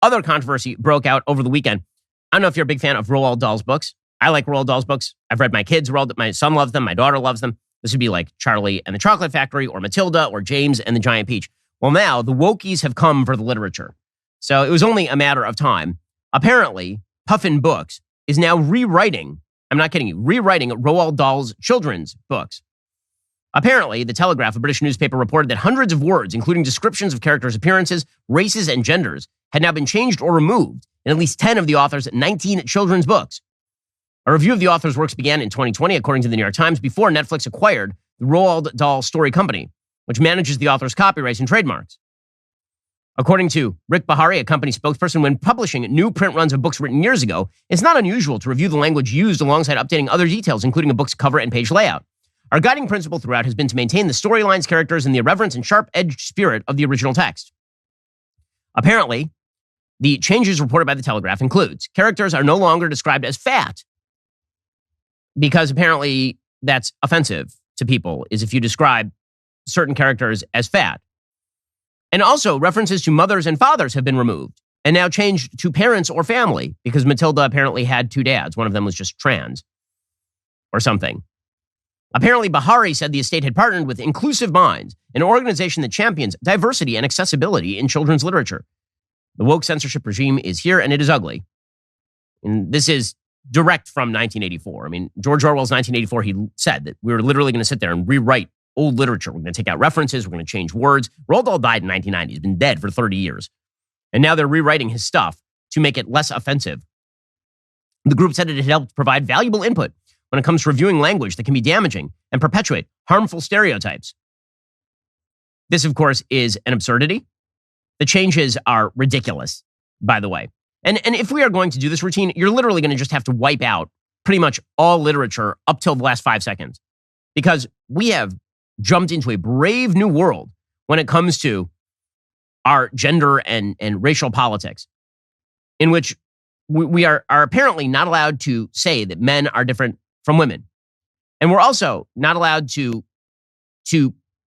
other controversy broke out over the weekend. I don't know if you're a big fan of Roald Dahl's books. I like Roald Dahl's books. I've read my kids. My son loves them. My daughter loves them. This would be like Charlie and the Chocolate Factory or Matilda or James and the Giant Peach. Well, now the wokies have come for the literature. So it was only a matter of time. Apparently, Puffin Books is now rewriting, I'm not kidding you, rewriting Roald Dahl's children's books. Apparently, The Telegraph, a British newspaper, reported that hundreds of words, including descriptions of characters' appearances, races, and genders, had now been changed or removed in at least 10 of the author's 19 children's books. A review of the author's works began in 2020, according to the New York Times, before Netflix acquired the Roald Dahl Story Company, which manages the author's copyrights and trademarks. According to Rick Bahari, a company spokesperson, when publishing new print runs of books written years ago, it's not unusual to review the language used alongside updating other details, including a book's cover and page layout. Our guiding principle throughout has been to maintain the storylines, characters, and the irreverence and sharp-edged spirit of the original text. Apparently, the changes reported by The Telegraph includes characters are no longer described as fat, because apparently that's offensive to people, is if you describe certain characters as fat. And also, references to mothers and fathers have been removed and now changed to parents or family, because Matilda apparently had two dads. One of them was just trans or something. Apparently, Bahari said the estate had partnered with Inclusive Minds, an organization that champions diversity and accessibility in children's literature. The woke censorship regime is here, and it is ugly. And this is direct from 1984. I mean, George Orwell's 1984, he said that we were literally going to sit there and rewrite old literature. We're going to take out references. We're going to change words. Roald Dahl died in 1990. He's been dead for 30 years. And now they're rewriting his stuff to make it less offensive. The group said it had helped provide valuable input when it comes to reviewing language that can be damaging and perpetuate harmful stereotypes. This, of course, is an absurdity. The changes are ridiculous, by the way. And if we are going to do this routine, you're literally going to just have to wipe out pretty much all literature up till the last 5 seconds, because we have jumped into a brave new world when it comes to our gender and racial politics, in which we are apparently not allowed to say that men are different from women. And we're also not allowed to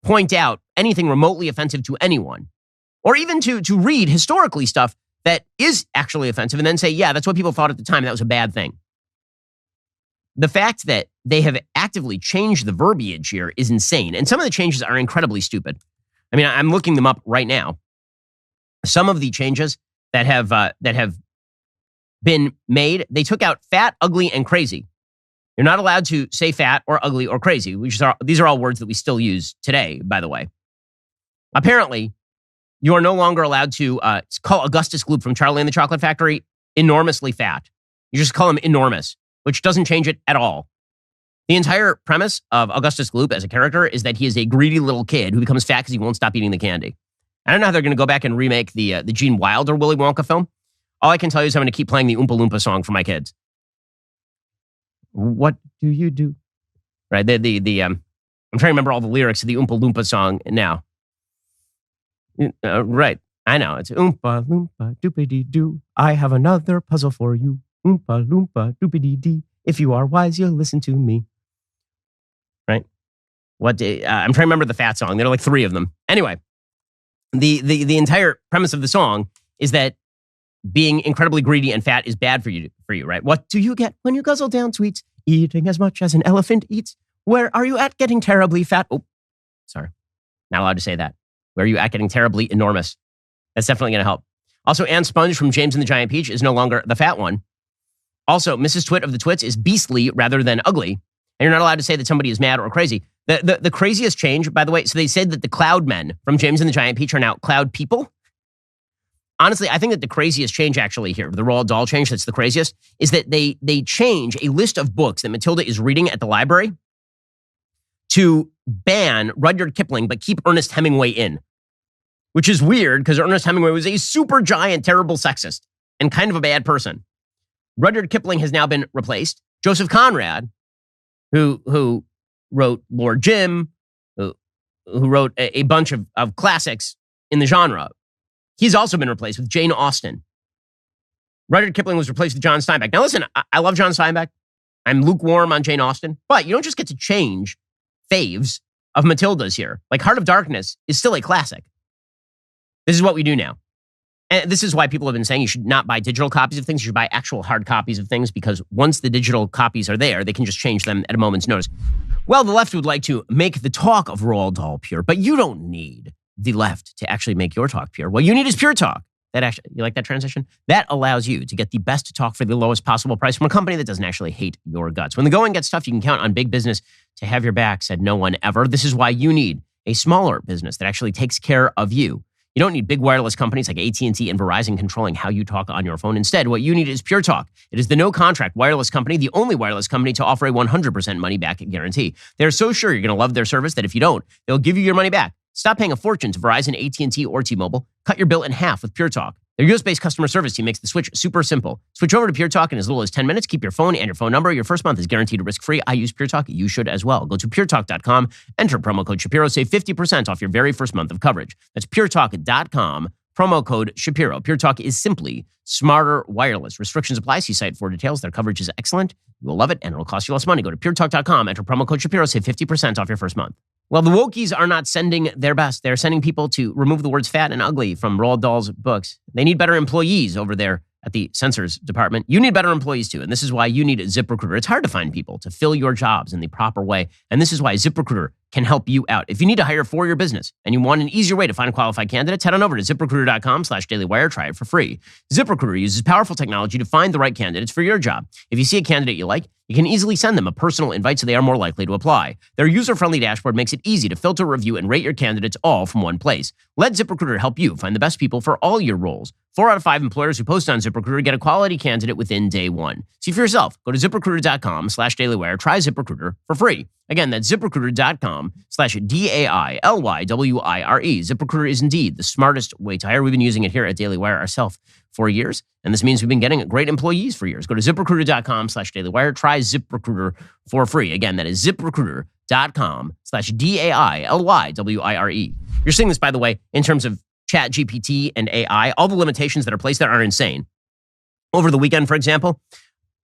point out anything remotely offensive to anyone, or even to read historically stuff that is actually offensive and then say, yeah, that's what people thought at the time. That was a bad thing. The fact that they have actively changed the verbiage here is insane. And some of the changes are incredibly stupid. I mean, I'm looking them up right now. Some of the changes that have been made, they took out fat, ugly, and crazy. You're not allowed to say fat or ugly or crazy. These are all words that we still use today, by the way. Apparently, you are no longer allowed to call Augustus Gloop from Charlie and the Chocolate Factory enormously fat. You just call him enormous, which doesn't change it at all. The entire premise of Augustus Gloop as a character is that he is a greedy little kid who becomes fat because he won't stop eating the candy. I don't know how they're going to go back and remake the Gene Wilder Willy Wonka film. All I can tell you is I'm going to keep playing the Oompa Loompa song for my kids. What do you do? Right, I'm trying to remember all the lyrics of the Oompa Loompa song now. Right, I know. It's Oompa Loompa doopity doo. I have another puzzle for you. Oompa Loompa doopity dee. If you are wise, you'll listen to me. Right? I'm trying to remember the fat song. There are like 3 of them. Anyway, the entire premise of the song is that being incredibly greedy and fat is bad for you, right? What do you get when you guzzle down sweets? Eating as much as an elephant eats. Where are you at getting terribly fat? Oh, sorry. Not allowed to say that. Where are you at getting terribly enormous? That's definitely going to help. Also, Anne Sponge from James and the Giant Peach is no longer the fat one. Also, Mrs. Twit of the Twits is beastly rather than ugly. And you're not allowed to say that somebody is mad or crazy. The craziest change, by the way, so they said that the Cloud Men from James and the Giant Peach are now Cloud People. Honestly, I think that the craziest change actually here, the Roald Dahl change that's the craziest, is that they change a list of books that Matilda is reading at the library to ban Rudyard Kipling but keep Ernest Hemingway in. Which is weird because Ernest Hemingway was a super giant, terrible sexist and kind of a bad person. Rudyard Kipling has now been replaced. Joseph Conrad, who wrote Lord Jim, who wrote a bunch of classics in the genre, he's also been replaced with Jane Austen. Rudyard Kipling was replaced with John Steinbeck. Now listen, I love John Steinbeck. I'm lukewarm on Jane Austen, but you don't just get to change faves of Matilda's here. Like Heart of Darkness is still a classic. This is what we do now. And this is why people have been saying you should not buy digital copies of things. You should buy actual hard copies of things, because once the digital copies are there, they can just change them at a moment's notice. Well, the left would like to make the talk of Roald Dahl pure, but you don't need the left to actually make your talk pure. What you need is Pure Talk. You like that transition? That allows you to get the best talk for the lowest possible price from a company that doesn't actually hate your guts. When the going gets tough, you can count on big business to have your back, said no one ever. This is why you need a smaller business that actually takes care of you. You don't need big wireless companies like AT&T and Verizon controlling how you talk on your phone. Instead, what you need is Pure Talk. It is the no-contract wireless company, the only wireless company to offer a 100% money-back guarantee. They're so sure you're going to love their service that if you don't, they'll give you your money back. Stop paying a fortune to Verizon, AT&T, or T-Mobile. Cut your bill in half with Pure Talk. Their US-based customer service team makes the switch super simple. Switch over to Pure Talk in as little as 10 minutes. Keep your phone and your phone number. Your first month is guaranteed risk-free. I use Pure Talk. You should as well. Go to puretalk.com. Enter promo code Shapiro. Save 50% off your very first month of coverage. That's puretalk.com. Promo code Shapiro. Pure Talk is simply smarter wireless. Restrictions apply. See site for details. Their coverage is excellent. You will love it, and it'll cost you less money. Go to puretalk.com. Enter promo code Shapiro. Save 50% off your first month. Well, the wokies are not sending their best. They're sending people to remove the words fat and ugly from Roald Dahl's books. They need better employees over there at the Censors department. You need better employees too, and this is why you need ZipRecruiter. It's hard to find people to fill your jobs in the proper way, and this is why ZipRecruiter can help you out. If you need to hire for your business and you want an easier way to find qualified candidates, head on over to ZipRecruiter.com/dailywire. Try it for free. ZipRecruiter uses powerful technology to find the right candidates for your job. If you see a candidate you like, you can easily send them a personal invite so they are more likely to apply. Their user-friendly dashboard makes it easy to filter, review, and rate your candidates all from one place. Let ZipRecruiter help you find the best people for all your roles. 4 out of 5 employers who post on ZipRecruiter get a quality candidate within day one. See for yourself. Go to ZipRecruiter.com/dailywire. Try ZipRecruiter for free. Again, that's ZipRecruiter.com/DAILYWIRE. ZipRecruiter is indeed the smartest way to hire. We've been using it here at Daily Wire ourselves for years, and this means we've been getting great employees for years. Go to ZipRecruiter.com/dailywire. Try ZipRecruiter for free. Again, that is ZipRecruiter.com/DAILYWIRE. You're seeing this, by the way, in terms of Chat GPT and AI. All the limitations that are placed there are insane. Over the weekend, for example,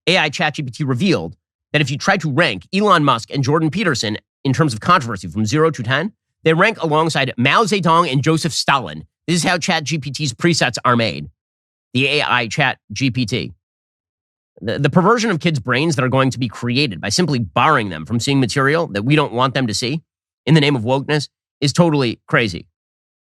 AI Chat GPT revealed that if you try to rank Elon Musk and Jordan Peterson in terms of controversy from 0 to 10, they rank alongside Mao Zedong and Joseph Stalin. This is how Chat GPT's presets are made. The AI Chat GPT. The perversion of kids' brains that are going to be created by simply barring them from seeing material that we don't want them to see in the name of wokeness is totally crazy.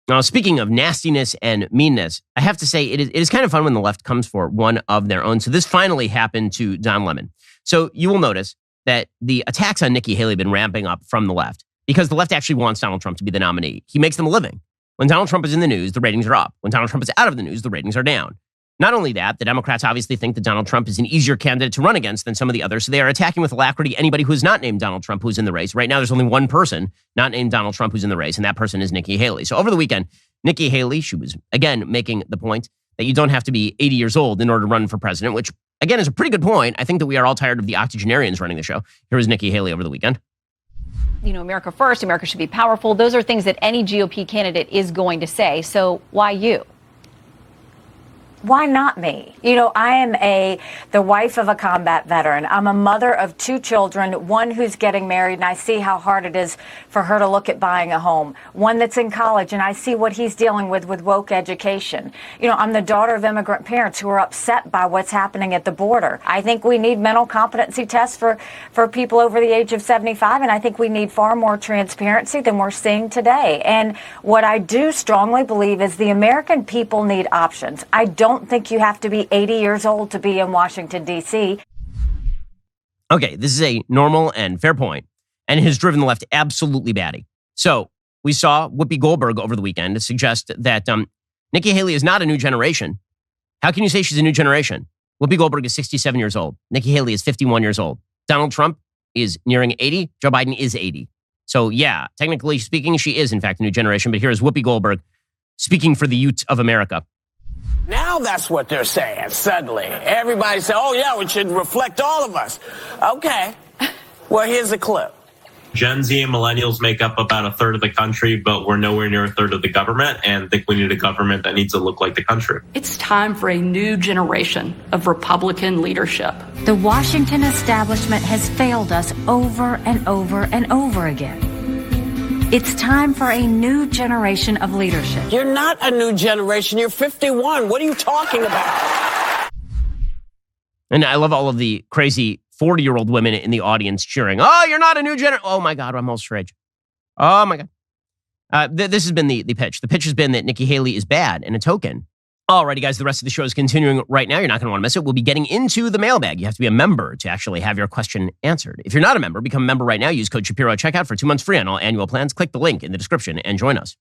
Now, speaking of nastiness and meanness, I have to say it is kind of fun when the left comes for one of their own. So this finally happened to Don Lemon. So you will notice that the attacks on Nikki Haley have been ramping up from the left because the left actually wants Donald Trump to be the nominee. He makes them a living. When Donald Trump is in the news, the ratings are up. When Donald Trump is out of the news, the ratings are down. Not only that, the Democrats obviously think that Donald Trump is an easier candidate to run against than some of the others, so they are attacking with alacrity anybody who is not named Donald Trump who's in the race. Right now, there's only one person not named Donald Trump who's in the race, and that person is Nikki Haley. So over the weekend, Nikki Haley, she was, again, making the point that you don't have to be 80 years old in order to run for president, which, again, is a pretty good point. I think that we are all tired of the octogenarians running the show. Here was Nikki Haley over the weekend. You know, America first, America should be powerful. Those are things that any GOP candidate is going to say. So why you? Why not me? You know, I am the wife of a combat veteran. I'm a mother of 2 children, one who's getting married, and I see how hard it is for her to look at buying a home. One that's in college, and I see what he's dealing with woke education. You know, I'm the daughter of immigrant parents who are upset by what's happening at the border. I think we need mental competency tests for people over the age of 75, and I think we need far more transparency than we're seeing today. And what I do strongly believe is the American people need options. I don't think you have to be 80 years old to be in Washington, D.C. Okay, this is a normal and fair point, and it has driven the left absolutely batty. So we saw Whoopi Goldberg over the weekend to suggest that Nikki Haley is not a new generation. How can you say she's a new generation? Whoopi Goldberg is 67 years old. Nikki Haley is 51 years old. Donald Trump is nearing 80. Joe Biden is 80. So yeah, technically speaking, she is in fact a new generation, but here is Whoopi Goldberg speaking for the youth of America. Now that's what they're saying, suddenly. Everybody say, oh, yeah, we should reflect all of us. Okay. Well, here's a clip. Gen Z and millennials make up about a third of the country, but we're nowhere near a third of the government, and think we need a government that needs to look like the country. It's time for a new generation of Republican leadership. The Washington establishment has failed us over and over and over again. It's time for a new generation of leadership. You're not a new generation. You're 51. What are you talking about? And I love all of the crazy 40-year-old women in the audience cheering. Oh, you're not a new generation. Oh, my God, I'm almost rage. Oh, my God. This has been the pitch. The pitch has been that Nikki Haley is bad and a token. Alrighty, guys, the rest of the show is continuing right now. You're not going to want to miss it. We'll be getting into the mailbag. You have to be a member to actually have your question answered. If you're not a member, become a member right now. Use code Shapiro at checkout for 2 months free on all annual plans. Click the link in the description and join us.